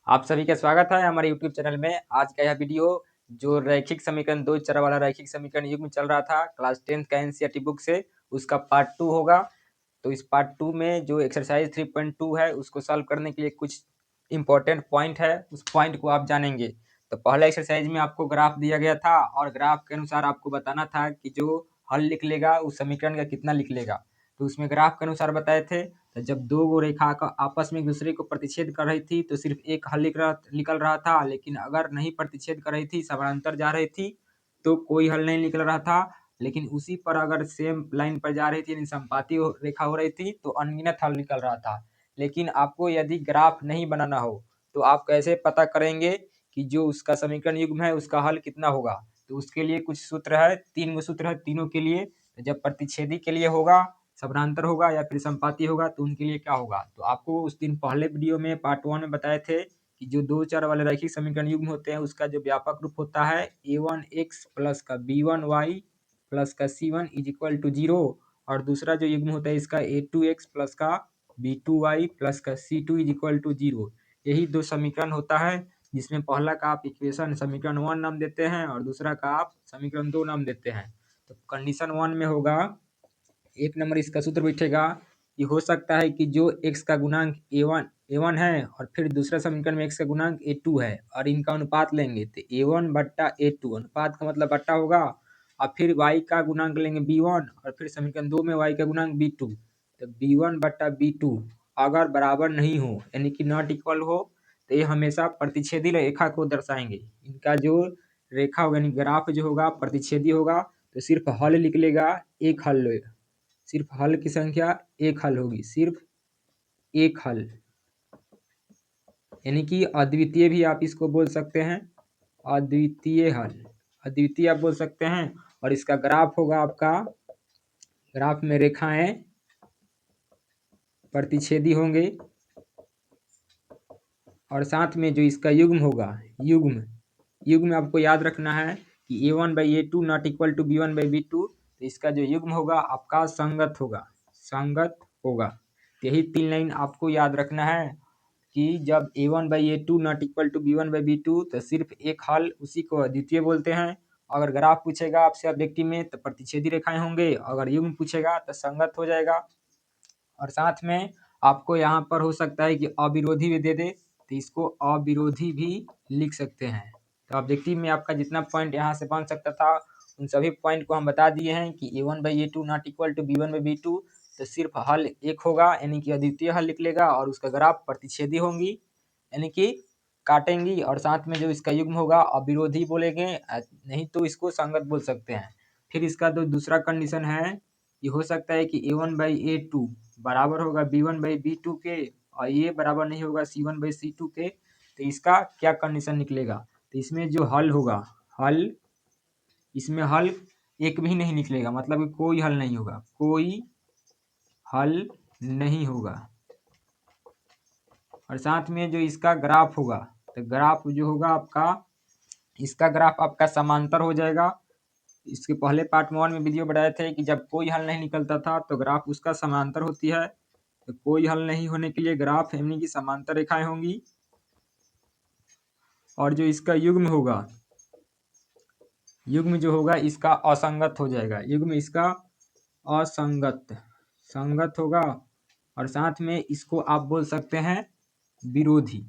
आप सभी का स्वागत है हमारे YouTube चैनल में। आज का यह वीडियो जो रैखिक समीकरण दो चर वाला रैखिक समीकरण युग्म चल रहा था क्लास 10 का एनसीईआरटी बुक से, उसका पार्ट 2 होगा। तो इस पार्ट 2 में जो एक्सरसाइज 3.2 है उसको सॉल्व करने के लिए कुछ इंपॉर्टेंट पॉइंट है, उस पॉइंट को आप जानेंगे। तो पहले एक्सरसाइज में आपको ग्राफ दिया गया था और ग्राफ के अनुसार आपको बताना था कि जो हल लिख लेगा उस समीकरण का कितना लिख लेगा। तो उसमें ग्राफ के अनुसार बताए थे, तो जब दो गो रेखा का आपस में एक दूसरे को प्रतिच्छेद कर रही थी तो सिर्फ एक हल निकल रहा था, लेकिन अगर नहीं प्रतिच्छेद कर रही थी, समानांतर जा रही थी तो कोई हल नहीं निकल रहा था। लेकिन उसी पर अगर सेम लाइन पर जा रही थी यानी समपाती रेखा हो रही थी तो अनगिनत हल निकल रहा था। लेकिन आपको यदि ग्राफ नहीं बनाना हो तो आप कैसे पता करेंगे कि जो उसका समीकरण युग्म है उसका हल कितना होगा? तो उसके लिए कुछ सूत्र है, 3 गो सूत्र है तीनों के लिए। जब प्रतिच्छेदी के लिए होगा, समानांतर होगा या फिर समपाती होगा तो उनके लिए क्या होगा। तो आपको उस दिन पहले वीडियो में पार्ट 1 में बताए थे कि जो दो चर वाले रैखिक समीकरण युग्म होते हैं उसका जो व्यापक रूप होता है a1x प्लस का b1y प्लस का c1 इज इक्वल टू 0, और दूसरा जो युग्म होता है इसका a2x प्लस का b2y प्लस का c2 इज इक्वल टू 0। यही दो समीकरण होता है, जिसमें पहला का आप इक्वेशन समीकरण 1 नाम देते हैं और दूसरा का आप समीकरण 2 नाम देते हैं। तो कंडीशन 1 में होगा, एक नंबर इसका सूत्र बैठेगा कि हो सकता है कि जो x का गुणांक a1 है और फिर दूसरा समीकरण में x का गुणांक a2 है और इनका अनुपात लेंगे तो a1 बट्टा a2, अनुपात का मतलब बट्टा होगा, और फिर y का गुणांक लेंगे b1 और फिर समीकरण 2 में y का गुणांक b2। तो b1 बट्टा b2 अगर बराबर नहीं हो यानी कि नॉट इक्वल हो तो ये हमेशा प्रतिच्छेदी रेखा को दर्शाएंगे। इनका जो रेखा होगा यानी ग्राफ जो होगा प्रतिच्छेदी होगा, तो सिर्फ हल लिख लेगा, एक हल लेगा, सिर्फ हल की संख्या एक हल होगी, सिर्फ एक हल, यानी कि अद्वितीय भी आप इसको बोल सकते हैं, अद्वितीय हल, अद्वितीय आप बोल सकते हैं। और इसका ग्राफ होगा आपका, ग्राफ में रेखाएं प्रतिच्छेदी होंगे और साथ में जो इसका युग्म होगा, युग्म आपको याद रखना है कि a1 by a2 not equal to b1 by b2। तो इसका जो युग्म होगा आपका संगत होगा, संगत होगा। यही 3 लाइन आपको याद रखना है कि जब a1 by a2 not equal to b1 by b2 तो सिर्फ एक हल, उसी को अद्वितीय बोलते हैं। अगर ग्राफ पूछेगा आपसे ऑब्जेक्टिव में तो प्रतिच्छेदी रेखाएं होंगे, अगर युग्म पूछेगा तो संगत हो जाएगा। और साथ में आपको यहाँ पर हो सकता है कि अविरोधी भी दे दे, तो इसको अविरोधी भी लिख सकते हैं। तो ऑब्जेक्टिव में आपका जितना पॉइंट यहाँ से बन सकता था उन सभी पॉइंट को हम बता दिए हैं कि a1 by a2 not equal to b1 by b2। तो सिर्फ हल एक होगा यानी कि अद्वितीय हल लिख लेगा और उसका ग्राफ प्रतिच्छेदी होंगी यानी कि काटेंगी, और साथ में जो इसका युग्म होगा अविरोधी बोलेंगे, नहीं तो इसको संगत बोल सकते हैं। फिर इसका जो दूसरा कंडीशन है, ये हो सकता है कि a1 बाई a2 बराबर होगा b1 बाई b2 के और ये बराबर नहीं होगा c1 बाई c2 के। तो इसका क्या कंडीशन निकलेगा? तो इसमें जो हल होगा, हल, इसमें हल एक भी नहीं निकलेगा, मतलब कोई हल नहीं होगा, कोई हल नहीं होगा। और साथ में जो इसका ग्राफ होगा, तो ग्राफ जो होगा आपका, इसका ग्राफ आपका समांतर हो जाएगा। इसके पहले पार्ट 1 में वीडियो बनाए थे कि जब कोई हल नहीं निकलता था तो ग्राफ उसका समांतर होती है। तो कोई हल नहीं होने के लिए ग्राफ यानी कि समांतर रेखाएं होंगी। और जो इसका युग्म होगा, युग्म जो होगा इसका असंगत हो जाएगा, युग्म इसका असंगत, संगत होगा। और साथ में इसको आप बोल सकते हैं विरोधी,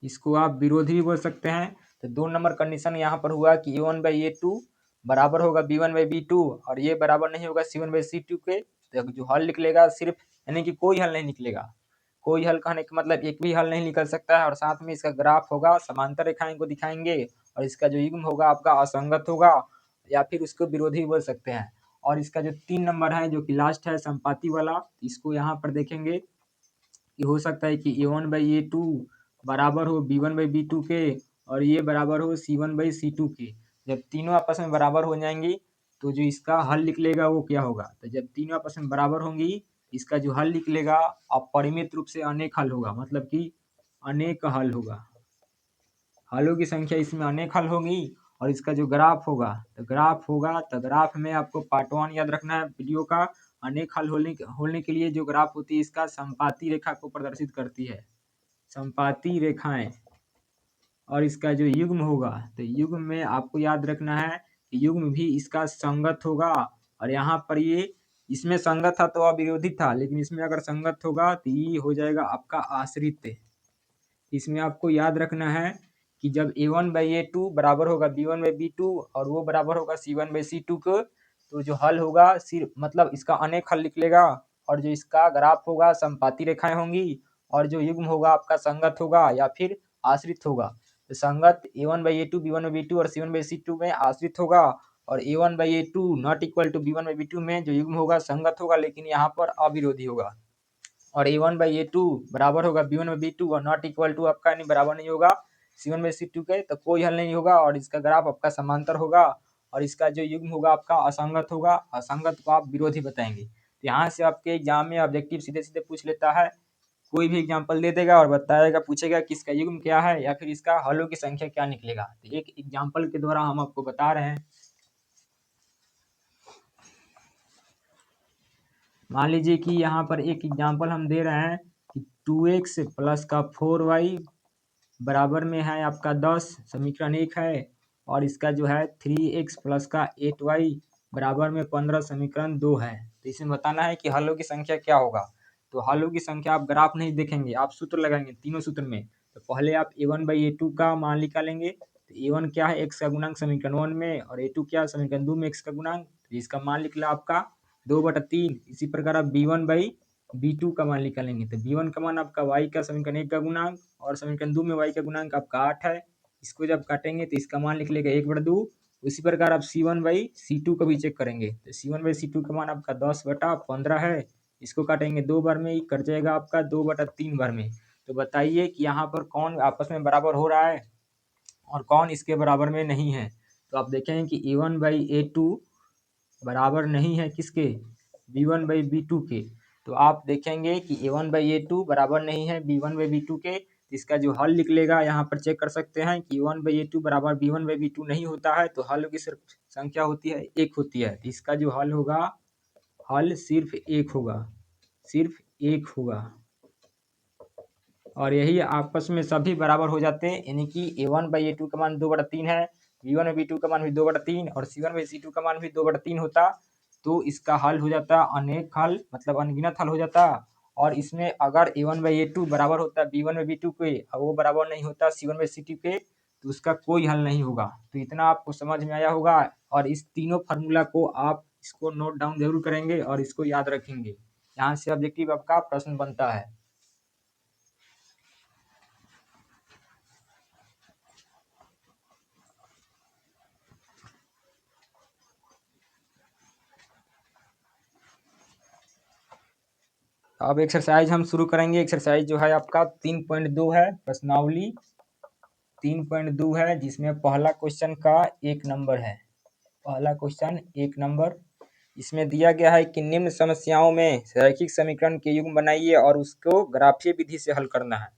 इसको आप विरोधी भी बोल सकते हैं। तो 2 नंबर कंडीशन यहाँ पर हुआ कि a1 बाई a2 बराबर होगा b1 बाई b2 और ये बराबर नहीं होगा c1 बाई c2 के। तो जो हल निकलेगा सिर्फ, यानी कि कोई हल नहीं निकलेगा, कोई हल कहने का मतलब एक भी हल नहीं निकल सकता है। और साथ में इसका ग्राफ होगा, समांतर रेखाएं को दिखाएंगे, और इसका जो युग्म होगा आपका असंगत होगा या फिर उसको विरोधी बोल सकते हैं। और इसका जो 3 नंबर है जो कि लास्ट है संपाती वाला, इसको यहाँ पर देखेंगे कि हो सकता है कि a1 बाई a2 बराबर हो b1 बाई b2 के और ये बराबर हो c1 बाई c2 के। जब तीनों आपस में बराबर हो जाएंगी तो जो इसका हल निकलेगा वो क्या होगा? तो जब तीनों आपस में बराबर होंगी, इसका जो हल निकलेगा अपरिमित रूप से अनेक हल होगा, मतलब कि अनेक हल होगा, हलों की संख्या इसमें अनेक हल होगी। और इसका जो ग्राफ होगा, तो ग्राफ होगा, तो ग्राफ में आपको पार्ट 1 याद रखना है वीडियो का। अनेक हल होने के लिए जो ग्राफ होती है इसका संपाती रेखा को प्रदर्शित करती है, संपाती रेखाएं और इसका जो युग्म होगा, तो युग्म में आपको याद रखना है कि युग्म भी इसका संगत होगा। और यहाँ पर ये इसमें संगत था तो अविरोधी था, लेकिन इसमें अगर संगत होगा तो ये हो जाएगा आपका आश्रित। इसमें आपको याद रखना है कि जब a1/a2 बराबर होगा b1/b2 और वो बराबर होगा c1/c2 को, तो जो हल होगा सिर्फ मतलब इसका अनेक हल निकलेगा और जो इसका ग्राफ होगा संपाती रेखाएं होंगी और जो युग्म होगा आपका संगत होगा या फिर आश्रित होगा। तो संगत a1/a2 b1/b2 और c1/c2 में आश्रित होगा और a1/a2 not equal to b1/b2 में जो युग्म होगा संगत होगा लेकिन यहाँ पर अविरोधी होगा। और a1/a2 बराबर होगा b1/b2 और नॉट इक्वल टू आपका यानी बराबर नहीं होगा c1/c2 के, तो कोई हल नहीं होगा और इसका ग्राफ आपका समांतर होगा और इसका जो युग्म होगा आपका असंगत होगा। असंगत को आप विरोधी बताएंगे। तो यहाँ से आपके एग्जाम में ऑब्जेक्टिव सीधे सीधे पूछ लेता है, कोई भी एग्जाम्पल दे देगा और बताएगा, पूछेगा कि इसका युग्म क्या है या फिर इसका हलों की संख्या क्या निकलेगा। तो एक एग्जाम्पल के द्वारा हम आपको बता रहे हैं। मान लीजिए कि यहाँ पर एक एग्जाम्पल हम दे रहे हैं कि 2x प्लस का 4y बराबर में है आपका 10, समीकरण 1 है। और इसका जो है 3x प्लस का 8y बराबर में 15, समीकरण 2 है। तो इसमें बताना है कि हलों की संख्या क्या होगा। तो हलों की संख्या आप ग्राफ नहीं देखेंगे, आप सूत्र लगाएंगे तीनों सूत्र में। तो पहले आप a1/a2 का मान निकालेंगे। तो a1 क्या है, x का गुणांक समीकरण 1 में, और a2 क्या है समीकरण 2 में x का गुणांक। तो इसका मान निकला आपका 2/3। इसी प्रकार आप b1/b2 का मान निकालेंगे। तो b1 का मान आपका y का समीकरण 1 का गुणांक और समीकरण 2 में y का गुणांक आपका 8 है। इसको जब काटेंगे तो इसका मान निकलेगा 1/2। उसी प्रकार आप c1/c2 को भी चेक करेंगे। तो c1/c2 का मान आपका 10/15 है। इसको काटेंगे 2 बार में, कट जाएगा आपका 2/3 बार में। तो बताइए कि यहाँ पर कौन आपस में बराबर हो रहा है और कौन इसके बराबर में नहीं है। तो आप देखेंगे कि a1/a2 बराबर नहीं है किसके, b1/b2 के। तो आप देखेंगे कि a1/a2 बराबर नहीं है b1/b2 के। इसका जो हल निकलेगा यहाँ पर चेक कर सकते हैं कि a1/a2 बराबर b1/b2 नहीं होता है, तो हल की सिर्फ संख्या होती है, एक होती है। इसका जो हल होगा, हल सिर्फ एक होगा, सिर्फ एक होगा। और यही आपस में सभी बराबर हो जाते हैं, यानी कि a1/a2 का मान 2/3 है, b1/b2 का मान भी 2/3 और c1/c2 का मान भी 2/3 होता। तो इसका हल हो जाता अनेक हल, मतलब अनगिनत हल हो जाता। और इसमें अगर a1/a2 बराबर होता b1/b2 के और वो बराबर नहीं होता c1/c2 के, तो उसका कोई हल नहीं होगा। तो इतना आपको समझ में आया होगा। और इस तीनों फार्मूला को आप इसको नोट डाउन जरूर करेंगे और इसको याद रखेंगे। यहाँ से ऑब्जेक्टिव आपका प्रश्न बनता है। अब एक्सरसाइज हम शुरू करेंगे। एक्सरसाइज जो है आपका 3.2 है, प्रश्नावली 3.2 है, जिसमें पहला क्वेश्चन का 1 नंबर है। पहला क्वेश्चन 1 नंबर। इसमें दिया गया है कि निम्न समस्याओं में रैखिक समीकरण के युग्म बनाइए और उसको ग्राफीय विधि से हल करना है।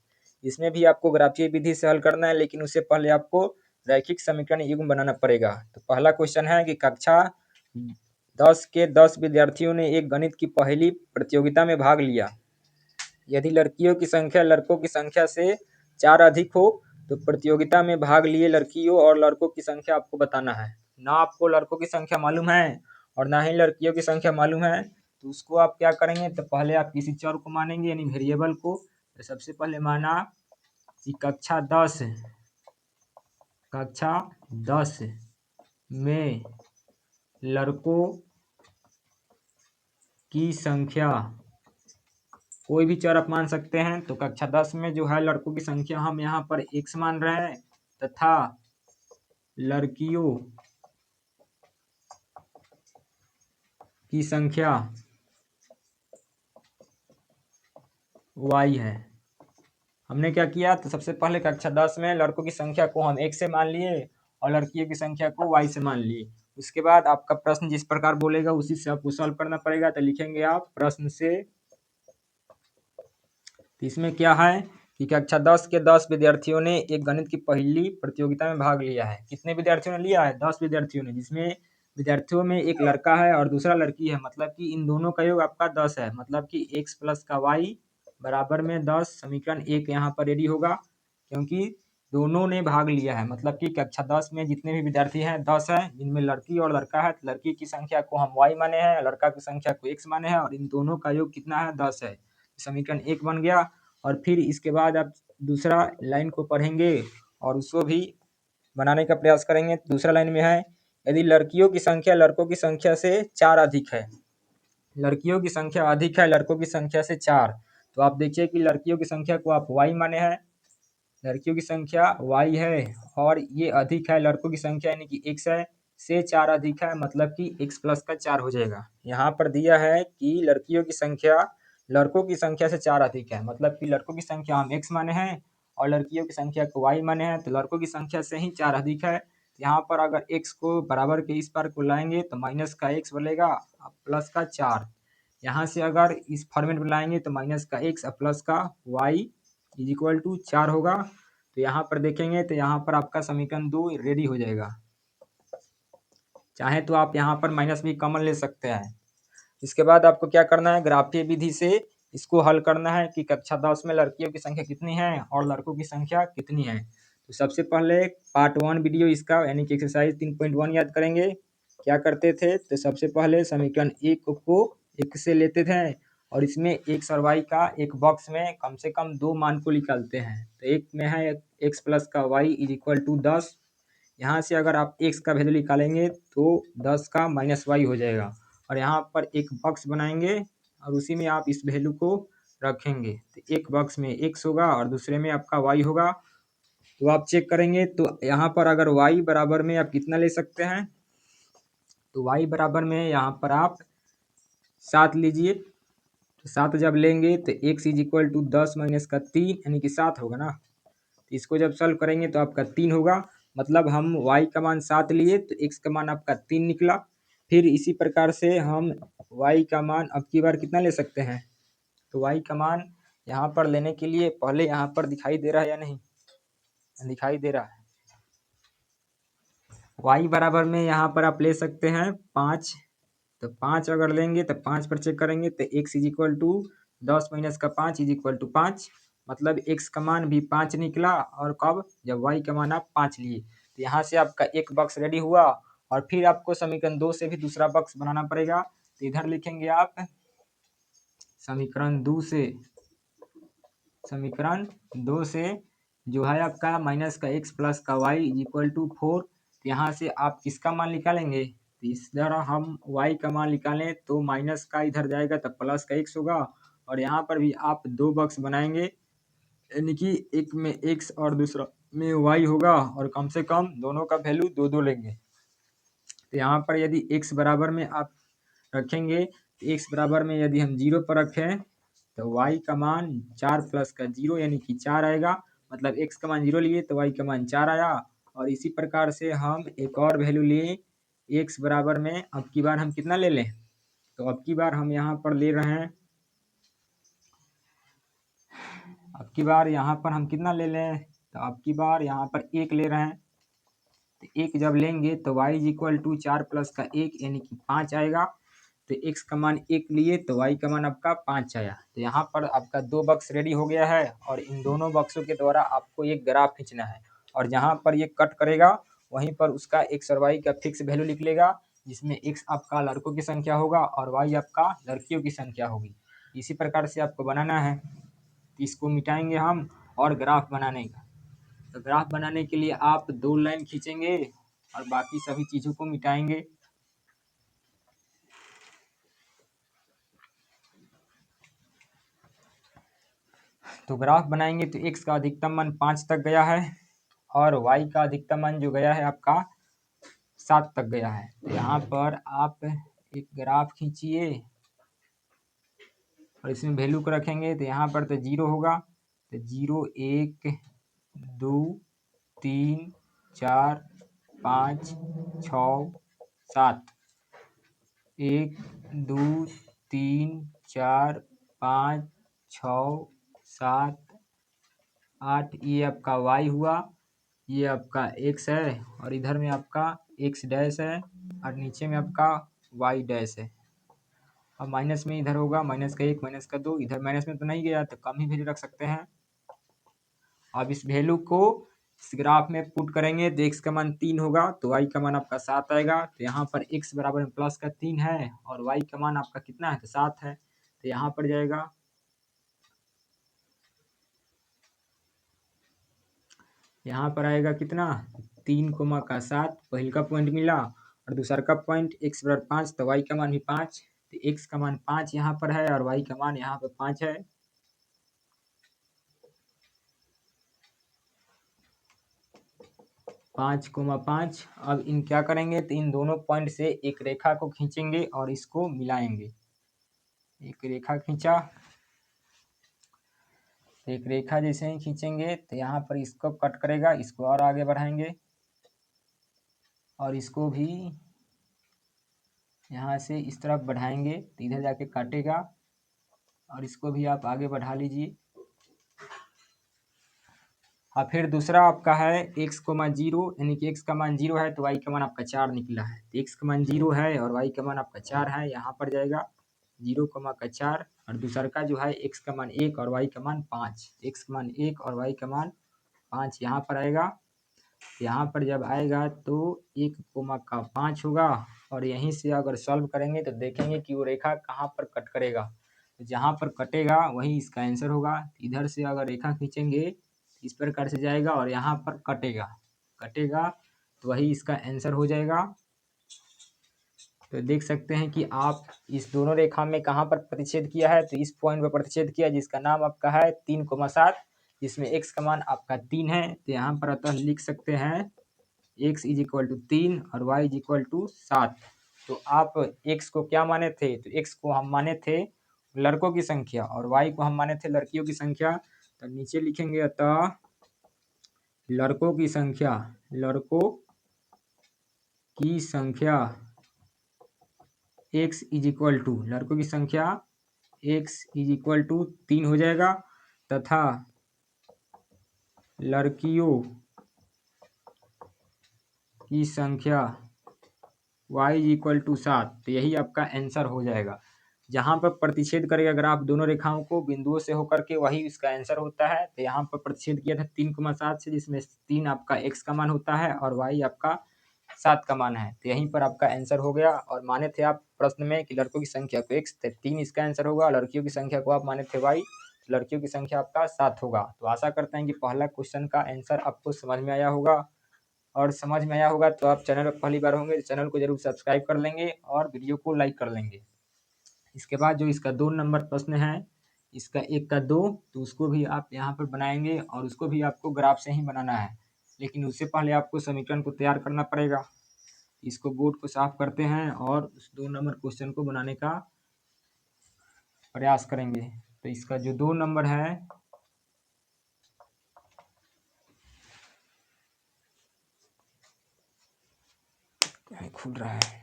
इसमें भी आपको ग्राफीय विधि से हल करना है, लेकिन उससे पहले आपको रैखिक समीकरण युग्म बनाना पड़ेगा। तो पहला क्वेश्चन है कि कक्षा 10 के 10 विद्यार्थियों ने एक गणित की पहली प्रतियोगिता में भाग लिया। यदि लड़कियों की संख्या लड़कों की संख्या से 4 अधिक हो तो प्रतियोगिता में भाग लिए लड़कियों और लड़कों की संख्या आपको बताना है। ना आपको लड़कों की संख्या मालूम है और ना ही लड़कियों की संख्या मालूम है, तो उसको आप क्या करेंगे, तो पहले आप किसी चर को मानेंगे, यानी वेरिएबल को। तो सबसे पहले माना कि कक्षा 10 में लड़कों की संख्या, कोई भी चर आप मान सकते हैं। तो कक्षा 10 में जो है लड़कों की संख्या हम यहाँ पर x मान रहे हैं तथा लड़कियों की संख्या y है। हमने क्या किया, तो सबसे पहले कक्षा 10 में लड़कों की संख्या को हम x से मान लिए और लड़कियों की संख्या को y से मान लिए। उसके बाद आपका प्रश्न जिस प्रकार बोलेगा उसी से आपको सॉल्व करना पड़ेगा। तो लिखेंगे आप प्रश्न से। तो इसमें क्या है कि कक्षा 10 के 10 विद्यार्थियों ने एक गणित की पहली प्रतियोगिता में भाग लिया है। कितने विद्यार्थियों ने लिया है, 10 विद्यार्थियों ने, जिसमें विद्यार्थियों में एक लड़का है और दूसरा लड़की है। मतलब कि इन दोनों का योग आपका 10 है, मतलब कि x प्लस का y बराबर में 10 समीकरण 1 यहाँ पर रेडी होगा, क्योंकि दोनों ने भाग लिया है। मतलब कि कक्षा 10 में जितने भी विद्यार्थी हैं 10 हैं, जिनमें लड़की और लड़का है। तो लड़की की संख्या को हम y माने हैं, लड़का की संख्या को x माने हैं, और इन दोनों का योग कितना है, 10 है। समीकरण 1 बन गया। और फिर इसके बाद आप दूसरा लाइन को पढ़ेंगे और उसको भी बनाने का प्रयास करेंगे। दूसरा लाइन में है, यदि लड़कियों की संख्या लड़कों की संख्या से 4 अधिक है, लड़कियों की संख्या अधिक है लड़कों की संख्या से 4, तो आप देखिए कि लड़कियों की संख्या को आप y माने हैं, लड़कियों की संख्या y है, और ये अधिक है लड़कों की संख्या यानी कि x है, से 4 अधिक है, मतलब कि x प्लस का 4 हो जाएगा। यहाँ पर दिया है कि लड़कियों की संख्या लड़कों की संख्या से 4 अधिक है, मतलब कि लड़कों की संख्या हम x माने हैं और लड़कियों की संख्या को y माने हैं, तो लड़कों की संख्या से ही 4 अधिक है। यहाँ पर अगर x को बराबर के इस पार को लाएंगे तो माइनस का x बनेगा प्लस का 4। यहाँ से अगर इस फॉर्मेट में लाएंगे तो माइनस का x प्लस का y इज इक्वल टू 4 होगा। तो यहाँ पर देखेंगे तो यहाँ पर आपका समीकरण 2 रेडी हो जाएगा। चाहे तो आप यहाँ पर माइनस भी कॉमन ले सकते हैं। इसके बाद आपको क्या करना है, ग्राफीय विधि से इसको हल करना है कि कक्षा 10 में लड़कियों की संख्या कितनी है और लड़कों की संख्या कितनी है। तो सबसे पहले पार्ट 1 वीडियो इसका यानी कि एक्सरसाइज 3.1 याद करेंगे। क्या करते थे, तो सबसे पहले समीकरण 1 को 1 से लेते थे और इसमें x और y का एक बॉक्स में कम से कम 2 मान को निकालते हैं। तो एक में है x प्लस का y इज इक्वल टू 10। यहाँ से अगर आप x का वैल्यू निकालेंगे तो 10 का माइनस y हो जाएगा, और यहाँ पर एक बॉक्स बनाएंगे और उसी में आप इस वैल्यू को रखेंगे। तो एक बॉक्स में x होगा और दूसरे में आपका y होगा। तो आप चेक करेंगे तो यहाँ पर अगर y बराबर में आप कितना ले सकते हैं, तो y बराबर में यहाँ पर आप 7 लीजिए। तो 7 जब लेंगे तो x is equal to 10 minus का 3 यानी कि 7 होगा ना। तो इसको जब सॉल्व करेंगे तो आपका 3 होगा, मतलब हम y का मान 7 लिए तो x का मान आपका 3 निकला। फिर इसी प्रकार से हम y का मान अब की बार कितना ले सकते हैं, तो y का मान यहाँ पर लेने के लिए पहले यहाँ पर दिखाई दे रहा है या नहीं, दिखाई दे रहा है। y बराबर में यहाँ पर आप ले सकते हैं 5। तो 5 अगर लेंगे तो 5 पर चेक करेंगे तो x is equal to 10 minus का 5 इज इक्वल टू 5, मतलब x का मान भी 5 निकला। और कब, जब y का मान आप 5 लिए। तो यहाँ से आपका एक बॉक्स रेडी हुआ, और फिर आपको समीकरण 2 से भी दूसरा बॉक्स बनाना पड़ेगा। तो इधर लिखेंगे आप समीकरण 2 से, समीकरण 2 से जो है आपका माइनस का x प्लस का y इज इक्वल टू 4। यहाँ से आप किसका मान निकालेंगे, तो इस तरह हम y का मान निकालें तो माइनस का इधर जाएगा तब प्लस का x होगा, और यहाँ पर भी आप 2 बॉक्स बनाएंगे यानी कि एक में x और दूसरा में y होगा, और कम से कम दोनों का वैल्यू 2 लेंगे। तो यहाँ पर यदि x बराबर में आप रखेंगे तो x बराबर में यदि हम 0 पर रखें तो y का मान 4 प्लस का 0 यानी कि 4 आएगा, मतलब x का मान 0 लिए तो y का मान 4 आया। और इसी प्रकार से हम एक और वैल्यू लिए x बराबर में, अब की बार हम कितना ले लें, तो अब की बार हम यहाँ पर ले रहे हैं, अब की बार यहाँ पर हम कितना ले लें, तो अब की बार यहाँ पर 1 ले रहे हैं। तो 1 जब लेंगे तो y is equal to 4 plus का 1 यानी कि 5 आएगा। तो x का मान 1 लिए तो y का मान आपका 5 आया। तो यहाँ पर आपका 2 बॉक्स रेडी हो गया है, और इन दोनों बॉक्सों के द्वारा आपको एक ग्राफ खींचना है, और जहाँ पर ये कट करेगा वहीं पर उसका x और y का फिक्स वैल्यू लिख लेगा, जिसमें x आपका लड़कों की संख्या होगा और y आपका लड़कियों की संख्या होगी। इसी प्रकार से आपको बनाना है। तो इसको मिटाएंगे हम, और ग्राफ बनाने का, तो ग्राफ बनाने के लिए आप 2 लाइन खींचेंगे और बाकी सभी चीज़ों को मिटाएंगे। तो ग्राफ बनाएंगे तो x का अधिकतम मान 5 तक गया है, और y का अधिकतम मान जो गया है आपका 7 तक गया है। तो यहाँ पर आप एक ग्राफ खींचिए और इसमें वैल्यू को रखेंगे तो यहाँ पर तो 0 होगा। तो 0 1 2 3 4 5 6 7, 1 2 3 4 5 6 7 8, ये आपका y हुआ, ये आपका x है, और इधर में आपका x डैश है, और नीचे में आपका y डैश है। अब माइनस में इधर होगा -1 -2, इधर माइनस में तो नहीं गया तो कम ही वैल्यू रख सकते हैं। अब इस वैल्यू को इस ग्राफ में पुट करेंगे तो x का मान 3 होगा तो y का मान आपका 7 आएगा। तो यहाँ पर x बराबर में प्लस का 3 है और y का मान आपका कितना है तो 7 है, तो यहाँ पर जाएगा। यहाँ पर आएगा कितना 3,7 पहले का पॉइंट मिला और दूसरा का पॉइंट x बराबर 5 तो y का मान भी 5, तो x का मान 5 यहाँ पर है और y का मान यहाँ पर 5 है। 5,5। अब इन क्या करेंगे तो इन दोनों पॉइंट से एक रेखा को खींचेंगे और इसको मिलाएंगे। एक रेखा खींचा, एक रेखा जैसे ही खींचेंगे तो यहाँ पर इसको कट करेगा, इसको और आगे बढ़ाएंगे और इसको भी यहाँ से इस तरफ बढ़ाएंगे तो इधर जाके काटेगा और इसको भी आप आगे बढ़ा लीजिए। और फिर दूसरा आपका है x को मान 0, यानी कि x का मान 0 है तो y का मान आपका 4 निकला है। तो x का मान 0 है और y का मान आपका 4 है, यहाँ पर जाएगा 0,4 और दूसरा का जो है x का मान 1 और y का मान 5, x का मान 1 और y का मान 5 यहाँ पर आएगा। यहाँ पर जब आएगा तो 1,5 होगा और यहीं से अगर सॉल्व करेंगे तो देखेंगे कि वो रेखा कहाँ पर कट करेगा, तो जहाँ पर कटेगा वही इसका आंसर होगा। इधर से अगर रेखा खींचेंगे इस प्रकार से जाएगा और यहाँ पर कटेगा, कटेगा तो वही इसका आंसर हो जाएगा। तो देख सकते हैं कि आप इस दोनों रेखा में कहाँ पर प्रतिच्छेद किया है, तो इस पॉइंट पर प्रतिच्छेद किया जिसका नाम आपका है 3,7, जिसमें x का मान आपका 3 है। तो यहाँ पर अतः लिख सकते हैं x = 3 और y = 7। तो आप x को क्या माने थे, तो x को हम माने थे लड़कों की संख्या और y को हम माने थे लड़कियों की संख्या। तो नीचे लिखेंगे अतः लड़कों की संख्या, लड़कों की संख्या x = लड़कों की संख्या x = 3 हो जाएगा तथा लड़कियों की संख्या y = 7। तो यही आपका आंसर हो जाएगा। जहाँ पर प्रतिच्छेद करेगा ग्राफ दोनों रेखाओं को बिंदुओं से होकर के वही इसका आंसर होता है। तो यहाँ पर प्रतिच्छेद किया था 3,7 से, जिसमें 3 आपका x का मान होता है और y आपका 7 का मान है। तो यहीं पर आपका आंसर हो गया। और माने थे आप प्रश्न में कि लड़कों की संख्या को x, 3 इसका आंसर होगा, लड़कियों की संख्या को आप माने थे y, लड़कियों की संख्या आपका 7 होगा। तो आशा करते हैं कि पहला क्वेश्चन का आंसर आपको समझ में आया होगा। और समझ में आया होगा तो आप चैनल पर पहली बार होंगे तो चैनल को जरूर सब्सक्राइब कर लेंगे और वीडियो को लाइक कर लेंगे। इसके बाद जो इसका 2 नंबर प्रश्न है, इसका 1 का 2, तो उसको भी आप यहाँ पर बनाएंगे और उसको भी आपको ग्राफ से ही बनाना है, लेकिन उससे पहले आपको समीकरण को तैयार करना पड़ेगा। इसको बोर्ड को साफ करते हैं और उस 2 नंबर क्वेश्चन को बनाने का प्रयास करेंगे। तो इसका जो 2 नंबर है, खुल रहा है,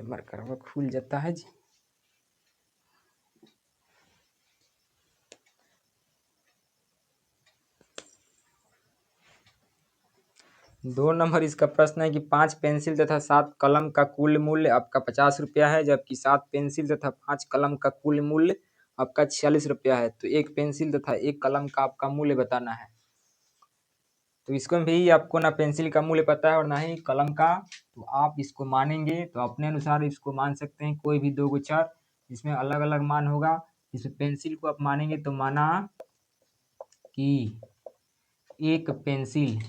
मरकर खुल जाता है जी। दो नंबर इसका प्रश्न है कि 5 पेंसिल तथा 7 कलम का कुल मूल्य आपका 50 रुपया है, जबकि 7 पेंसिल तथा 5 कलम का कुल मूल्य आपका 46 रुपया है। तो एक पेंसिल तथा एक कलम का आपका मूल्य बताना है। तो इसको भी आपको ना पेंसिल का मूल्य पता है और ना ही कलम का, तो आप इसको मानेंगे तो अपने अनुसार इसको मान सकते हैं, कोई भी 2 चर इसमें अलग अलग मान होगा। इसमें पेंसिल को आप मानेंगे तो माना कि एक पेंसिल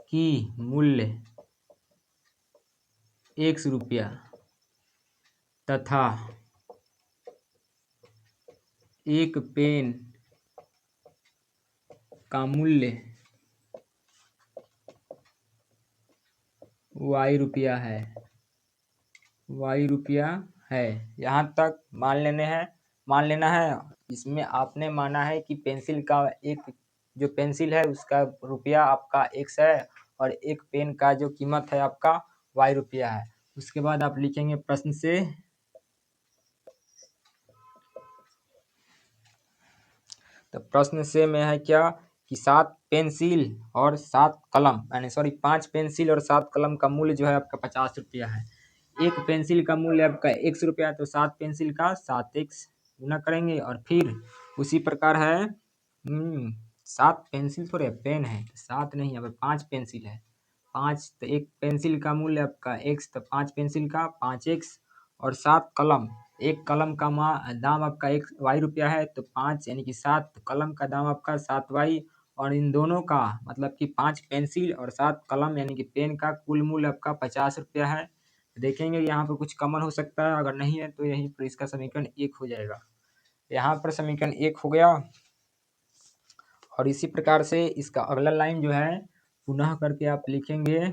की मूल्य 1 रुपया तथा एक पेन का मूल्य y रुपया है। यहाँ तक मान लेना है। इसमें आपने माना है कि पेंसिल का एक जो पेंसिल है उसका रुपया आपका x है और एक पेन का जो कीमत है आपका y रुपया है। उसके बाद आप लिखेंगे प्रश्न से तो प्रश्न से में है क्या कि 7 पेंसिल और 7 कलम यानी सॉरी 5 पेंसिल और 7 कलम का मूल्य जो है आपका 50 रुपया है। एक पेंसिल का मूल्य आपका 100 रुपया, तो 7 पेंसिल का 7x गुना करेंगे और फिर उसी प्रकार है 7 पेंसिल थोड़े पेन है, 7 नहीं, यहाँ पर 5 पेंसिल है। 5 तो एक पेंसिल का मूल्य आपका x, तो 5 पेंसिल का 5x और 7 कलम, एक कलम का दाम आपका y रुपया है, तो 5 यानी कि 7 कलम का दाम आपका 7y और इन दोनों का मतलब कि 5 पेंसिल और 7 कलम यानी कि पेन का कुल मूल्य आपका 50 रुपया है। देखेंगे यहाँ पर कुछ कॉमन हो सकता है, अगर नहीं है तो यहीं पर इसका समीकरण 1 हो जाएगा। यहाँ पर समीकरण 1 हो गया और इसी प्रकार से इसका अगला लाइन जो है पुनः करके आप लिखेंगे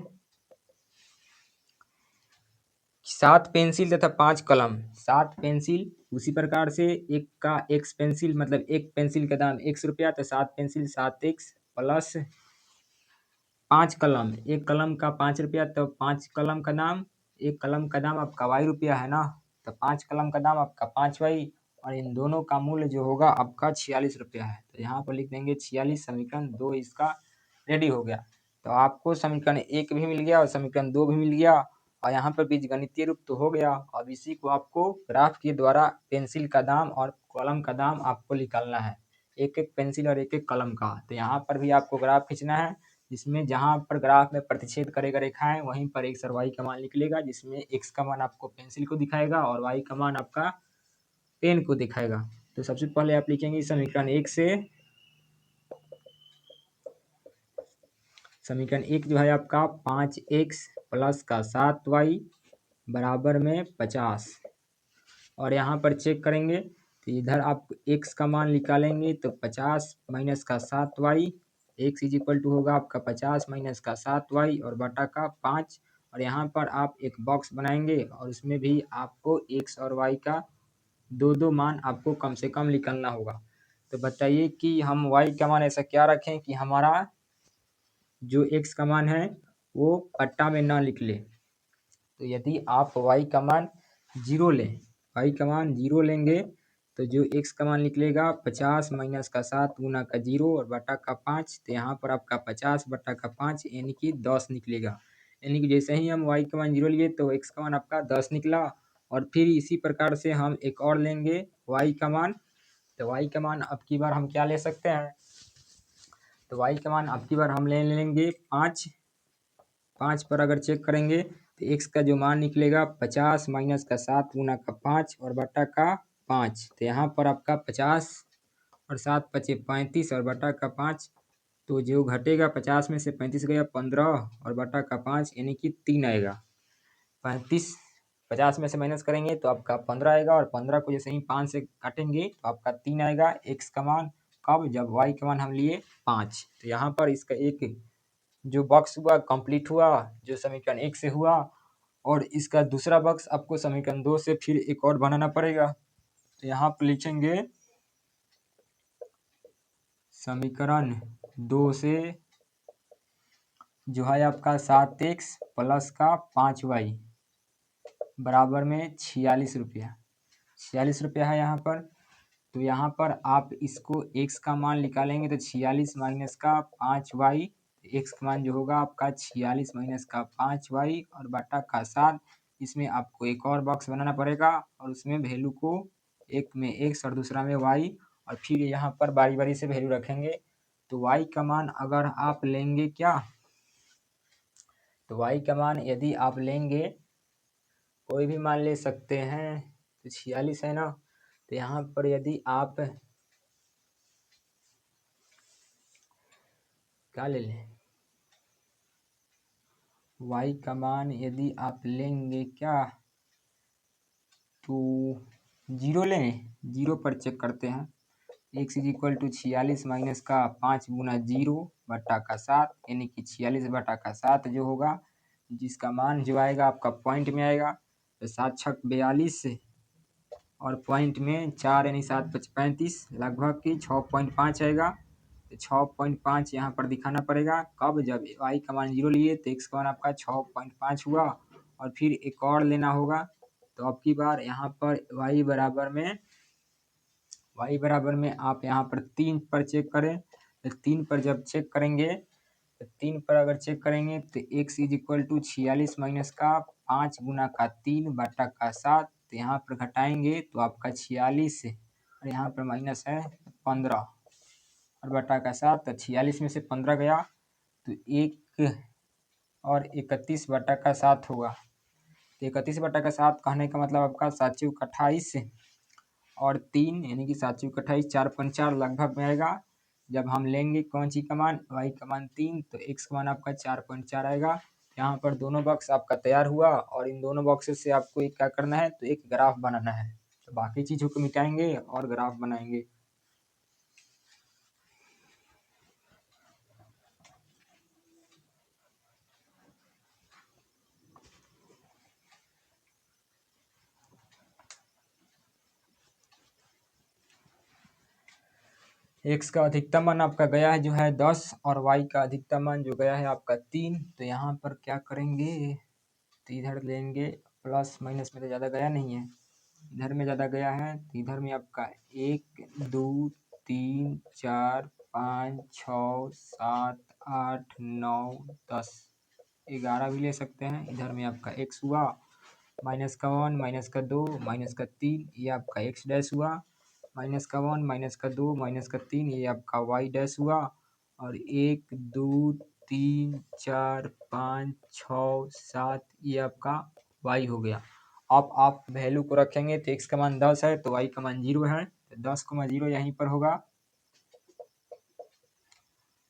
7 पेंसिल तथा 5 कलम, 7 पेंसिल उसी प्रकार से एक का एक्स पेंसिल मतलब एक पेंसिल का दाम 100 रुपया, तो 7 पेंसिल 7x प्लस 5 कलम, एक कलम का 5 रुपया, तो 5 कलम का दाम, एक कलम का दाम आपका y रुपया है ना, तो 5 कलम का दाम आपका 5y और इन दोनों का मूल्य जो होगा आपका 46 रुपया है। तो यहाँ पर लिख देंगे 46, समीकरण 2 इसका रेडी हो गया। तो आपको समीकरण 1 भी मिल गया और समीकरण 2 भी मिल गया और यहाँ पर बीजगणितीय रूप तो हो गया। अब इसी को आपको ग्राफ के द्वारा पेंसिल का दाम और कलम का दाम आपको निकालना है, एक एक पेंसिल और एक एक कलम का। तो यहाँ पर भी आपको ग्राफ खींचना है, जिसमें जहाँ पर ग्राफ में प्रतिच्छेद करेगा रेखाएं वहीं पर x और y का मान निकलेगा, जिसमें x का मान आपको पेंसिल को दिखाएगा और y का मान आपका पेन को दिखाएगा। तो सबसे पहले आप लिखेंगे समीकरण 1 से, समीकरण 1 जो है आपका 5x प्लस का 7y बराबर में 50 और यहाँ पर चेक करेंगे तो इधर आप x का मान निकालेंगे तो 50 माइनस का 7y, x is equal to होगा आपका 50 माइनस का 7y और बटा का 5 और यहाँ पर आप एक बॉक्स बनाएंगे और उसमें भी आपको x और y का दो दो मान आपको कम से कम निकालना होगा। तो बताइए कि हम y का मान ऐसा क्या रखें कि हमारा जो x का मान है वो पट्टा में ना लिख ले। तो यदि आप y का मान 0 लें, y का मान 0 लेंगे तो जो x का मान निकलेगा 50 माइनस का 7 गुना का 0 और बटा का 5, तो यहाँ पर आपका 50 बटा का 5 यानी कि 10 निकलेगा। यानी कि जैसे ही हम y का मान 0 लिए तो x का मान आपका 10 निकला और फिर इसी प्रकार से हम एक और लेंगे y का मान। तो y का मान अब की बार हम क्या ले सकते हैं, तो y का मान अब की बार हम ले लेंगे 5। 5 पर अगर चेक करेंगे तो x का जो मान निकलेगा 50 माइनस का 7 गुना का 5 और बटा का 5, तो यहाँ पर आपका 50 और 7 पचे 35 और बटा का 5, तो जो घटेगा 50 में से 35 गया 15 और बटा का 5 यानी कि 3 आएगा। 35 50 में से माइनस करेंगे तो आपका 15 आएगा और 15 को जैसे ही 5 से काटेंगे तो आपका 3 आएगा x का मान, कब, जब y का मान हम लिए 5। तो यहाँ पर इसका एक जो बॉक्स हुआ कंप्लीट हुआ जो समीकरण 1 से हुआ और इसका दूसरा बॉक्स आपको समीकरण 2 से फिर एक और बनाना पड़ेगा। तो यहाँ पर लिखेंगे समीकरण 2 से जो है आपका 7x प्लस का 5y बराबर में 46 रुपया, 46 रुपया है यहाँ पर। तो यहाँ पर आप इसको x का मान निकालेंगे तो 46 माइनस का 5y, x का मान जो होगा आपका 46 माइनस का 5y और बटा का 7। इसमें आपको एक और बॉक्स बनाना पड़ेगा और उसमें वैल्यू को एक में x और दूसरा में y और फिर यहाँ पर बारी बारी से वैल्यू रखेंगे। तो y का मान अगर आप लेंगे क्या, तो y का मान यदि आप लेंगे कोई भी मान ले सकते हैं, तो 46 है ना, तो यहाँ पर यदि आप क्या ले लें, y का मान यदि आप लेंगे क्या तो 0 लें, 0 पर चेक करते हैं। x is equal to 46 minus का 5 गुना 0 बटा का 7 यानी कि 46 बटा का 7 जो होगा, जिसका मान जो आएगा आपका पॉइंट में आएगा, तो 7 छक 42 और पॉइंट में 4 यानी 7 पच 35 लगभग की 6.5 आएगा। तो 6.5 यहाँ पर दिखाना पड़ेगा, कब, जब y का मान 0 लिए तो x का मान आपका 6.5 हुआ और फिर एक और लेना होगा। तो अब की बार यहाँ पर y बराबर में आप यहाँ पर 3 पर चेक करें। तो 3 पर जब चेक करेंगे, तो 3 पर अगर चेक करेंगे तो x is equal to 46 minus का 5 गुना का 3 बटा का 7। तो यहाँ पर घटाएंगे तो आपका 46 और यहाँ पर माइनस है 15 और बटा का 7। तो 46 में से 15 गया तो 1 और 31 बटा का 7 होगा। तो 31 बटा का 7 कहने का मतलब आपका 7 चौक 28 और 3 यानी कि 7 चौक 28, 4 पंच 4 लगभग में आएगा। जब हम लेंगे कौन सी का मान, y का मान 3, तो x का मान आपका 4.4 आएगा। यहाँ पर दोनों बॉक्स आपका तैयार हुआ और इन दोनों बॉक्सेस से आपको एक क्या करना है, तो एक ग्राफ बनाना है। तो बाकी चीज़ों को मिटाएंगे और ग्राफ बनाएंगे। x का अधिकतम मान आपका गया है जो है 10 और y का अधिकतम मान जो गया है आपका 3। तो यहाँ पर क्या करेंगे, तो इधर लेंगे प्लस माइनस में तो ज़्यादा गया नहीं है, इधर में ज़्यादा गया है। तो इधर में आपका 1 2 3 4 5 6 7 8 9 10 11 भी ले सकते हैं। इधर में आपका x हुआ, माइनस का 1 माइनस का 2 माइनस का 3, ये आपका x डैश हुआ। माइनस का 1 माइनस का 2 माइनस का 3, ये आपका y डैश हुआ। और 1 2 3 4 5 6 7, ये आपका y हो गया। अब आप वैल्यू को रखेंगे तो x का मान 10 है तो y का मान 0 है, तो 10,0 यहीं पर होगा।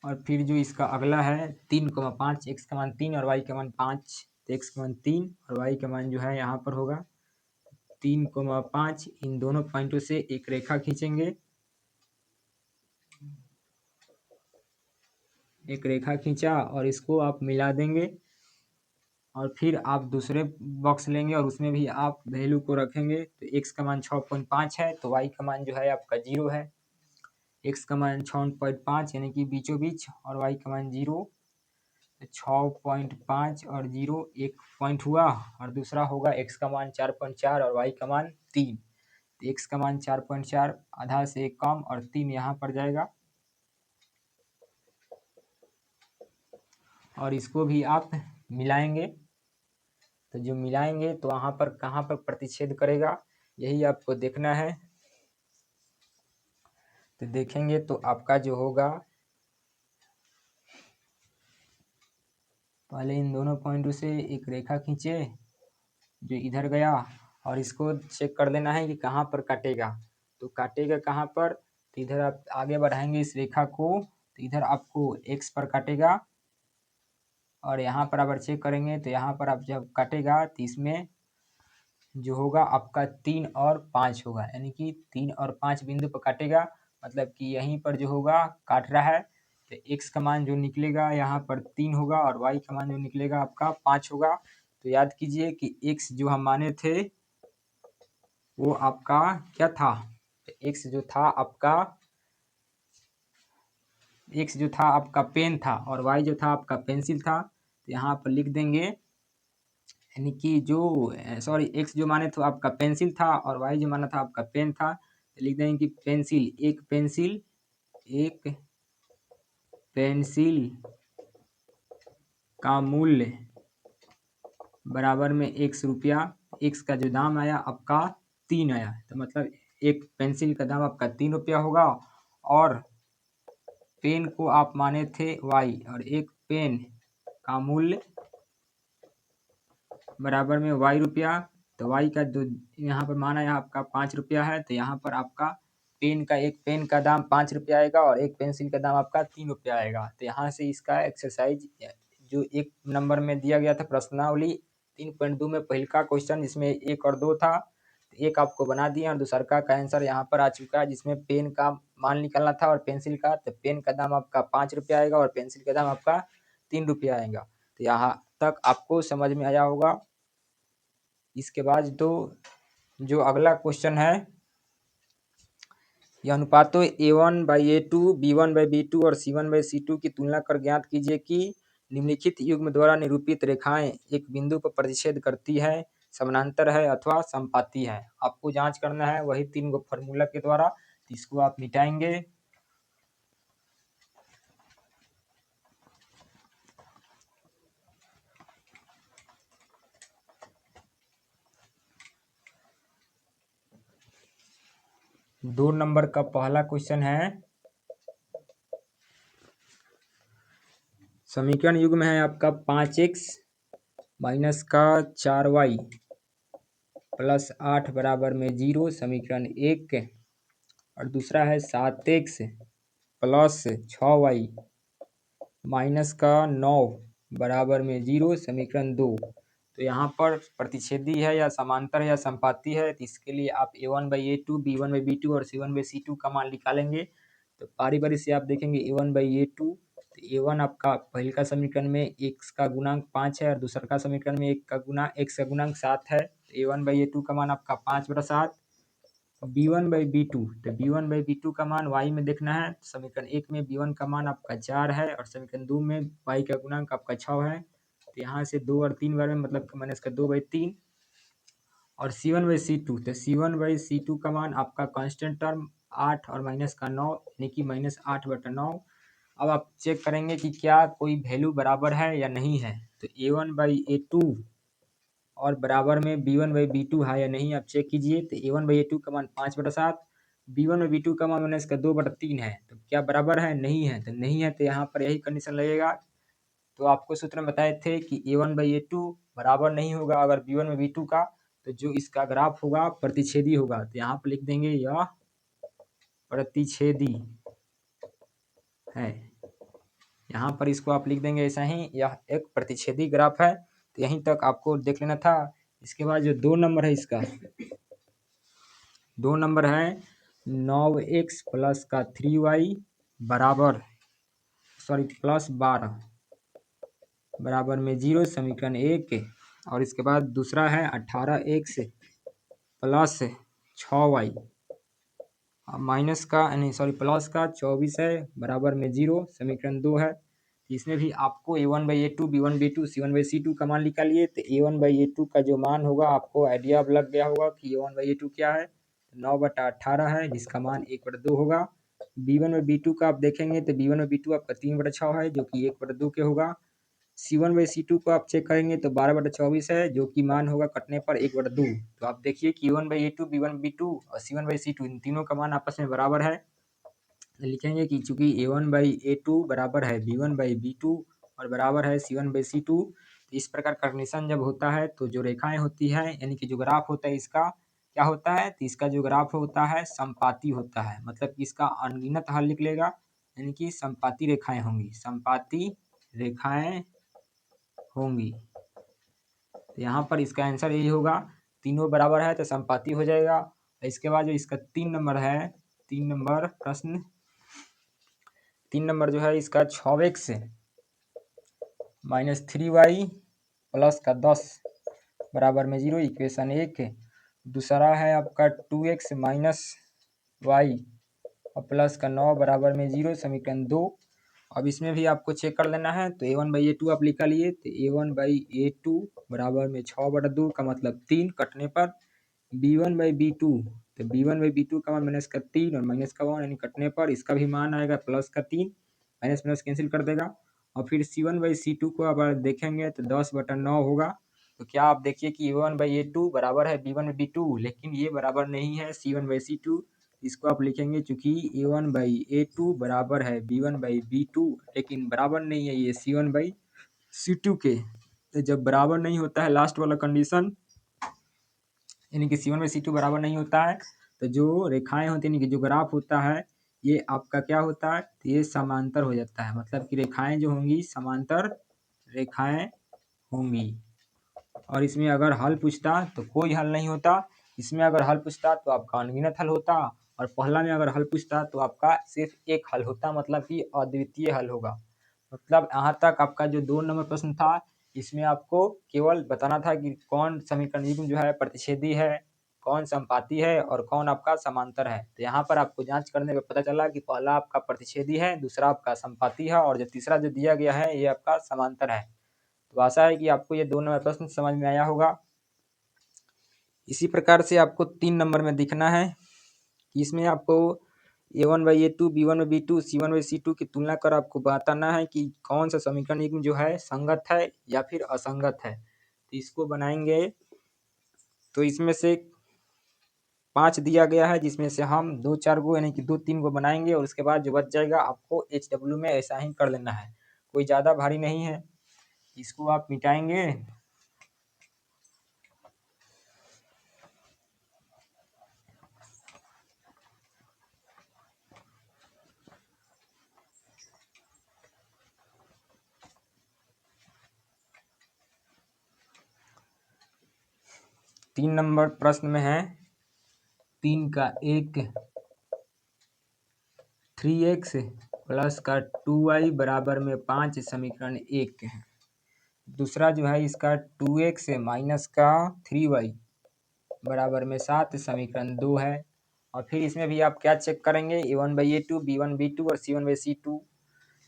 और फिर जो इसका अगला है 3,5, x का मान 3 और y का मान 5, तो x का मान 3 और y का मान जो है यहाँ पर होगा 3,5। इन दोनों पॉइंटों से एक रेखा खींचेंगे, एक रेखा खींचा और इसको आप मिला देंगे। और फिर आप दूसरे बॉक्स लेंगे और उसमें भी आप वैल्यू को रखेंगे। तो x का मान 6.5 है तो y का मान जो है आपका 0 है। x का मान 6.5 यानी कि बीचों बीच, और y का मान 0। 6.5 और 0 एक पॉइंट हुआ, और दूसरा होगा x का मान 4.4 और y का मान 3। तो x का मान 4.4 आधा से एक कम और 3 यहाँ पर जाएगा, और इसको भी आप मिलाएंगे। तो जो मिलाएंगे तो वहाँ पर कहाँ पर प्रतिच्छेद करेगा, यही आपको देखना है। तो देखेंगे तो आपका जो होगा, पहले इन दोनों पॉइंटों से एक रेखा खींचे जो इधर गया, और इसको चेक कर लेना है कि कहाँ पर काटेगा। तो काटेगा कहाँ पर, तो इधर आप आगे बढ़ाएंगे इस रेखा को, तो इधर आपको x पर काटेगा। और यहाँ पर अगर चेक करेंगे तो यहाँ पर आप जब काटेगा तो इसमें जो होगा आपका 3 और 5 होगा, यानी कि 3 और 5 बिंदु पर काटेगा। मतलब कि यहीं पर जो होगा काट रहा है, तो x का मान जो निकलेगा यहाँ पर 3 होगा और y का मान जो निकलेगा आपका 5 होगा। तो याद कीजिए कि x जो हम माने थे वो आपका क्या था, तो x जो था आपका पेन था और y जो था आपका पेंसिल था। तो यहाँ पर लिख देंगे, यानी कि जो सॉरी x जो माने तो आपका पेंसिल था और y जो माना था आपका पेन था। तो लिख देंगे कि एक पेंसिल का मूल्य बराबर में 1 रुपया। x का जो दाम आया आपका 3 आया, तो मतलब एक पेंसिल का दाम आपका 3 रुपया होगा। और पेन को आप माने थे y, और एक पेन का मूल्य बराबर में y रुपया। तो y का जो यहाँ पर माना यहाँ आपका 5 रुपया है, तो यहाँ पर आपका एक पेन का दाम 5 रुपया आएगा और एक पेंसिल का दाम आपका 3 रुपया आएगा। तो यहाँ से इसका एक्सरसाइज जो 1 नंबर में दिया गया था प्रश्नावली 3.2 में पहल का क्वेश्चन, जिसमें 1 और 2 था, तो एक आपको बना दिया और दूसरा का आंसर यहाँ पर आ चुका है, जिसमें पेन का मान निकालना था और पेंसिल का। तो पेन का दाम आपका 5 रुपया आएगा और पेंसिल का दाम आपका 3 रुपया आएगा। तो यहाँ तक आपको समझ में आया होगा। इसके बाद तो जो अगला क्वेश्चन है, यह अनुपातों A1/A2, B1/B2 और C1/C2 की तुलना कर ज्ञात कीजिए कि निम्नलिखित युग्म द्वारा निरूपित रेखाएं एक बिंदु पर प्रतिच्छेद करती है, समानांतर है अथवा संपाती है। आपको जांच करना है वही 3 गो फॉर्मूला के द्वारा, इसको आप मिटाएंगे। दो नंबर का पहला क्वेश्चन है, समीकरण युग्म है आपका 5x माइनस का 4y प्लस 8 बराबर में 0, समीकरण 1। और दूसरा है 7x प्लस 6y माइनस का 9 बराबर में 0, समीकरण 2। तो यहाँ पर प्रतिच्छेदी है या समांतर है या संपाती है, तो इसके लिए आप a1/a2, b1/b2 और c1/c2 का मान निकालेंगे। तो बारी बारी से आप देखेंगे a1/a2, तो a1 आपका पहले का समीकरण में x का गुणांक 5 है और दूसरा का समीकरण में x का गुणांक 7 है। तो a1/a2 का मान आपका 5/7। b1/b2, तो b1/b2 का मान y में देखना है। समीकरण 1 में b1 का मान आपका 4 है और समीकरण 2 में y का गुणांक आपका 6 है। तो यहाँ से 2 और 3 बार में मतलब माइनस का 2/3। और c1/c2, तो c1/c2 का मान आपका कांस्टेंट टर्म 8 और माइनस का 9 यानी कि -8/9। अब आप चेक करेंगे कि क्या कोई वैल्यू बराबर है या नहीं है। तो a1/a2 और बराबर में b1/b2 है या नहीं, आप चेक कीजिए। तो a1/a2 का मान 5/7, b1/b2 का मान माइनस का 2/3 है। तो क्या बराबर है? नहीं है। तो नहीं है, तो यहाँ पर यही कंडीशन लगेगा। तो आपको सूत्र में बताए थे कि a1/a2 बराबर नहीं होगा अगर b1/b2 का, तो जो इसका ग्राफ होगा प्रतिच्छेदी होगा। तो यहाँ पर लिख देंगे यह प्रतिच्छेदी है। यहाँ पर इसको आप लिख देंगे ऐसा ही, यह एक प्रतिच्छेदी ग्राफ है। तो यहीं तक आपको देख लेना था। इसके बाद जो 2 नंबर है, इसका 2 नंबर है 9x प्लस का 3y बराबर प्लस 12 बराबर में 0, समीकरण 1। और इसके बाद दूसरा है 18x प्लस 6y माइनस का प्लस का 24 है बराबर में 0, समीकरण 2 है। इसमें भी आपको a1/a2, b1/b2, c1/c2 का मान निकालिए। तो a1/a2 का जो मान होगा आपको आइडिया अब लग गया होगा कि a1/a2 क्या है, 9/18 है जिसका मान 1/2 होगा। b1/b2 का आप देखेंगे तो b1/b2 आपका 3/6 है जो कि 1/2 के होगा। c1/c2 को आप चेक करेंगे तो 12/24 है जो कि मान होगा कटने पर 1/2। तो आप देखिए कि a1/a2, b1/b2 और c1/c2 इन तीनों का मान आपस में बराबर है। लिखेंगे कि चूंकि a1/a2 बराबर है b1/b2 और बराबर है c1/c2, इस प्रकार कंडीशन जब होता है तो जो रेखाएं होती हैं यानी कि जो ग्राफ होता है इसका क्या होता है, तो इसका जो ग्राफ होता है संपाती होता है। मतलब कि इसका अनगिनत हल निकलेगा यानी कि संपाती रेखाएं होंगी, संपाती रेखाएं होंगी। तो यहाँ पर इसका आंसर यही होगा, तीनों बराबर है तो संपाती हो जाएगा। इसके बाद जो इसका 3 नंबर है, 3 नंबर प्रश्न, 3 नंबर जो है इसका 6x माइनस 3y प्लस का 10 बराबर में 0, इक्वेशन 1। दूसरा है आपका 2x माइनस y और प्लस का 9 बराबर में 0, समीकरण 2। अब इसमें भी आपको चेक कर लेना है। तो a1/a2 आप निकाल लिए। तो a1/a2 बराबर में 6/2 का मतलब 3 कटने पर b1/b2, तो b1/b2 का मान माइनस का 3 और माइनस का 1 यानी कटने पर इसका भी मान आएगा प्लस का 3, माइनस माइनस कैंसिल कर देगा। और फिर c1/c2 को अब देखेंगे तो 10/9 होगा। तो क्या आप देखिए कि a1/a2 बराबर है b1/b2, लेकिन ये बराबर नहीं है c1/c2। इसको आप लिखेंगे चूंकि a1/a2 बराबर है b1/b2, लेकिन बराबर नहीं है ये c1/c2 के। तो जब बराबर नहीं होता है लास्ट वाला कंडीशन, यानी कि c1/c2 बराबर नहीं होता है, तो जो रेखाएं होती हैं यानी कि जो ग्राफ होता है ये आपका क्या होता है, तो ये समांतर हो जाता है। मतलब कि रेखाएं जो होंगी समांतर रेखाएं होंगी। और इसमें अगर हल पूछता तो कोई हल नहीं होता, इसमें अगर हल पूछता तो आपका अनगिनत हल होता, और पहला में अगर हल पूछता तो आपका सिर्फ एक हल होता, मतलब कि अद्वितीय हल होगा। मतलब यहाँ तक आपका जो 2 नंबर प्रश्न था इसमें आपको केवल बताना था कि कौन समीकरण युग्म जो है प्रतिच्छेदी है कौन संपाती है और कौन आपका समांतर है। तो यहाँ पर आपको जांच करने पे पता चला कि पहला आपका प्रतिच्छेदी है, दूसरा आपका संपाती है और जो तीसरा जो दिया गया है ये आपका समांतर है। तो आशा है कि आपको ये 2 नंबर प्रश्न समझ में आया होगा। इसी प्रकार से आपको 3 नंबर में दिखना है कि इसमें आपको A1/A2, B1/B2, C1/C2 की तुलना कर आपको बताना है कि कौन सा समीकरण युग्म जो है संगत है या फिर असंगत है। तो इसको बनाएंगे तो इसमें से 5 दिया गया है, जिसमें से हम 2-4 गो यानी कि 2-3 गो बनाएंगे और उसके बाद जो बच जाएगा आपको HW में ऐसा ही कर लेना है, कोई ज़्यादा भारी नहीं है। इसको आप मिटाएंगे 3 नंबर प्रश्न में है 3 का 1 3x प्लस का 2y बराबर में 5 समीकरण 1 है। दूसरा जो है इसका 2x माइनस का 3y बराबर में 7 समीकरण 2 है। और फिर इसमें भी आप क्या चेक करेंगे A1/A2, B1/B2 और C1/C2।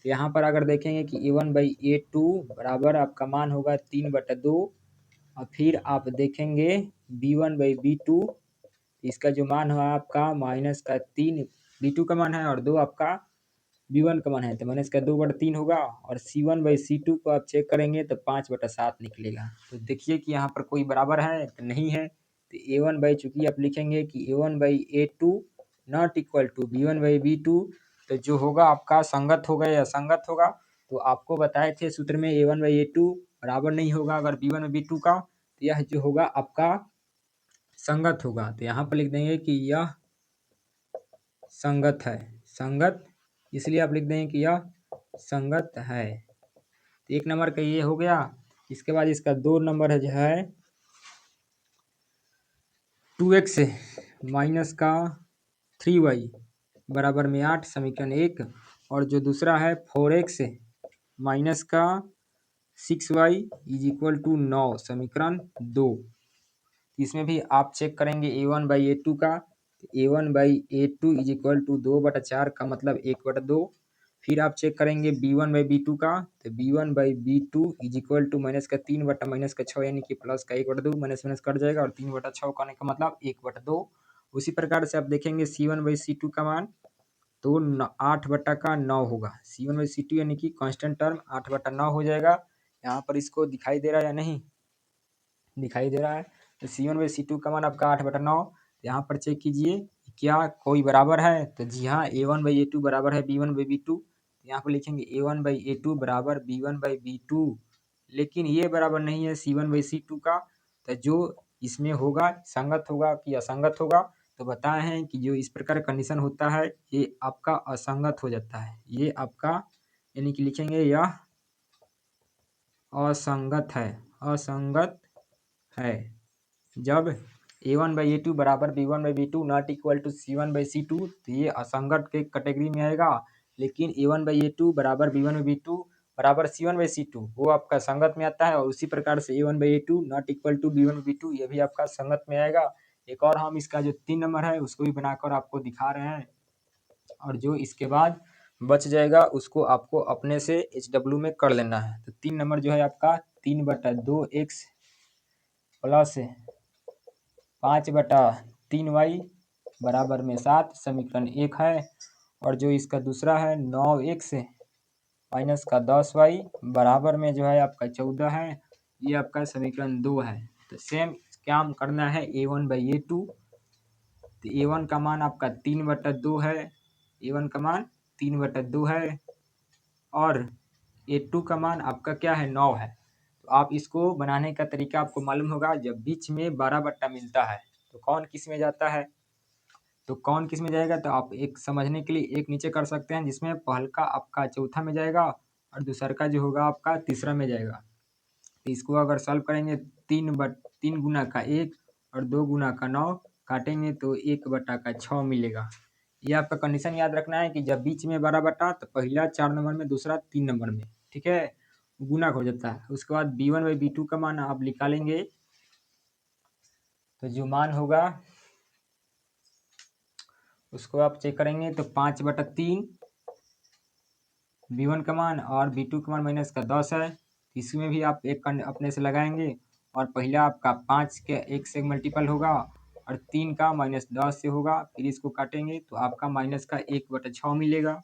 तो यहाँ पर अगर देखेंगे कि A1/A2 बराबर आपका मान होगा 3/2 और फिर आप देखेंगे B1/B2 इसका जो मान है आपका माइनस का 3 B2 का मान है और 2 आपका B1 का मान है, तो माइनस का 2/3 होगा। और C1/C2 को आप चेक करेंगे तो 5/7 निकलेगा। तो देखिए कि यहाँ पर कोई बराबर है तो नहीं है। तो A1 चूंकि आप लिखेंगे कि A1/A2 not equal to B1/B2, तो जो होगा आपका संगत होगा या असंगत होगा। तो आपको बताए थे सूत्र में A1/A2 बराबर नहीं होगा अगर B1/B2 का, तो यह जो होगा आपका संगत होगा। तो यहाँ पर लिख देंगे कि यह संगत है, संगत इसलिए आप लिख देंगे कि यह संगत है। तो 1 नंबर का ये हो गया। इसके बाद इसका 2 नंबर है जो है 2x माइनस का 3y बराबर में 8 समीकरण 1 और जो दूसरा है 4x माइनस का 6y इज इक्वल टू 9 समीकरण 2। इसमें भी आप चेक करेंगे A1/A2 का। A1/A2 इज इक्वल टू 2/4 का मतलब 1/2। फिर आप चेक करेंगे B1/B2 का, तो B1/B2 is equal to minus का 3/-6 यानी कि प्लस का 1/2 माइनस माइनस कट जाएगा और 3/6 करने का मतलब 1/2। उसी प्रकार से आप देखेंगे C1/C2 का मान तो 8/9 होगा। C1/C2 यानी कि कांस्टेंट टर्म 8/9 हो जाएगा। यहाँ पर इसको दिखाई दे रहा है या नहीं दिखाई दे रहा है। तो C1/C2 का मान आपका 8/9। यहाँ पर चेक कीजिए क्या कोई बराबर है, तो जी हाँ A1/A2 बराबर है B1/B2। यहाँ पर लिखेंगे A1/A2 बराबर B1/B2, लेकिन ये बराबर नहीं है C1/C2 का। तो जो इसमें होगा संगत होगा कि असंगत होगा, तो बताए हैं कि जो इस प्रकार कंडीशन होता है ये आपका असंगत हो जाता है। ये आपका यानी कि लिखेंगे यह असंगत है, असंगत है। जब A1/A2 बराबर B1/B2 not equal to C1/C2, तो ये असंगत के कैटेगरी में आएगा। लेकिन A1/A2 बराबर B1/B2 बराबर C1/C2 वो आपका संगत में आता है। और उसी प्रकार से A1/A2 not equal to B1/B2 ये भी आपका संगत में आएगा। एक और हम इसका जो 3 नंबर है उसको भी बनाकर आपको दिखा रहे हैं और जो इसके बाद बच जाएगा उसको आपको अपने से HW में कर लेना है। तो 3 नंबर जो है आपका 3/2x प्लस 5/3y बराबर में 7 समीकरण 1 है। और जो इसका दूसरा है 9x माइनस का 10y बराबर में जो है आपका 14 है। ये आपका समीकरण 2 है। तो सेम काम करना है A1/A2। तो A1 का मान आपका 3/2 है, A1 का मान 3/2 है और A2 का मान आपका क्या है 9 है। तो आप इसको बनाने का तरीका आपको मालूम होगा। जब बीच में 12 बट्टा मिलता है तो कौन किस में जाता है, तो कौन किस में जाएगा, तो आप एक समझने के लिए एक नीचे कर सकते हैं जिसमें पहल का आपका चौथा में जाएगा और दूसरा का जो होगा आपका तीसरा में जाएगा। तो इसको अगर सॉल्व करेंगे 3 गुना का 1 और 2 गुना का 9 काटेंगे तो 1/6 मिलेगा। ये आपका कंडीशन याद रखना है कि जब बीच में 12 बटा तो पहला 4 नंबर में दूसरा 3 नंबर में, ठीक है, गुना हो जाता है। उसके बाद B1/B2 का मान आप निकालेंगे तो जो मान होगा उसको आप चेक करेंगे तो 5/3 b1 का मान और b2 का मान माइनस का 10 है। इसमें भी आप एक अपने से लगाएंगे और पहला आपका 5 के 1 से मल्टीपल होगा और 3 का -10 से होगा। फिर इसको काटेंगे तो आपका माइनस का 1/6 मिलेगा।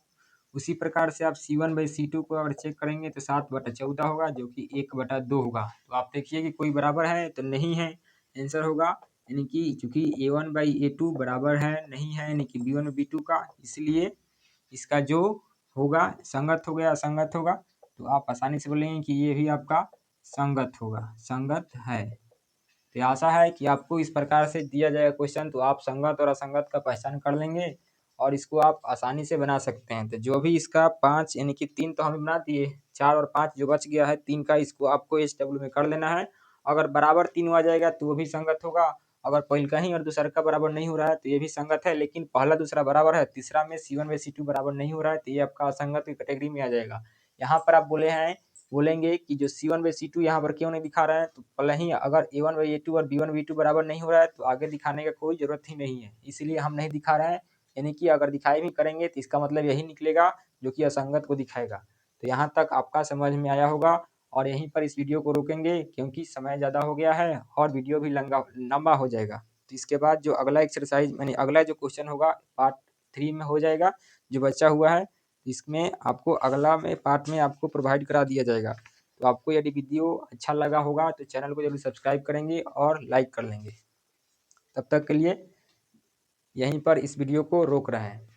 उसी प्रकार से आप C1/C2 को अगर चेक करेंगे तो 7/14 होगा, जो कि 1/2 होगा। तो आप देखिए कि कोई बराबर है तो नहीं है, आंसर होगा यानी कि चूंकि A1/A2 बराबर है नहीं है यानी कि B1/B2 का, इसलिए इसका जो होगा संगत हो गया असंगत होगा। तो आप आसानी से बोलेंगे कि ये भी आपका संगत होगा, संगत है। तो आशा है कि आपको इस प्रकार से दिया जाएगा क्वेश्चन तो आप संगत और असंगत का पहचान कर लेंगे और इसको आप आसानी से बना सकते हैं। तो जो भी इसका 5 यानी कि 3 तो हमें बना दिए, 4 और 5 जो बच गया है 3 का, इसको आपको SW में कर लेना है। अगर बराबर 3 आ जाएगा तो वो भी संगत होगा। अगर पहल का ही और दूसरा का बराबर नहीं हो रहा है तो ये भी संगत है, लेकिन पहला दूसरा बराबर है, तीसरा में C1/C2 बराबर नहीं हो रहा है तो ये आपका असंगत की कैटेगरी में आ जाएगा। यहाँ पर आप बोलेंगे कि जो C1/C2 यहाँ पर क्यों नहीं दिखा रहा है, तो पहले ही अगर A1/A2 और B1/B2 बराबर नहीं हो रहा है तो आगे दिखाने का कोई जरूरत ही नहीं है, इसलिए हम नहीं दिखा रहे हैं। यानी कि अगर दिखाई भी करेंगे तो इसका मतलब यही निकलेगा जो कि असंगत को दिखाएगा। तो यहाँ तक आपका समझ में आया होगा और यहीं पर इस वीडियो को रोकेंगे क्योंकि समय ज़्यादा हो गया है और वीडियो भी लंबा हो जाएगा। तो इसके बाद जो अगला एक्सरसाइज यानी अगला जो क्वेश्चन होगा पार्ट 3 में हो जाएगा, जो बचा हुआ है इसमें आपको अगला में पार्ट में आपको प्रोवाइड करा दिया जाएगा। तो आपको यदि वीडियो अच्छा लगा होगा तो चैनल को जरूर सब्सक्राइब करेंगे और लाइक कर लेंगे। तब तक के लिए यहीं पर इस वीडियो को रोक रहे हैं।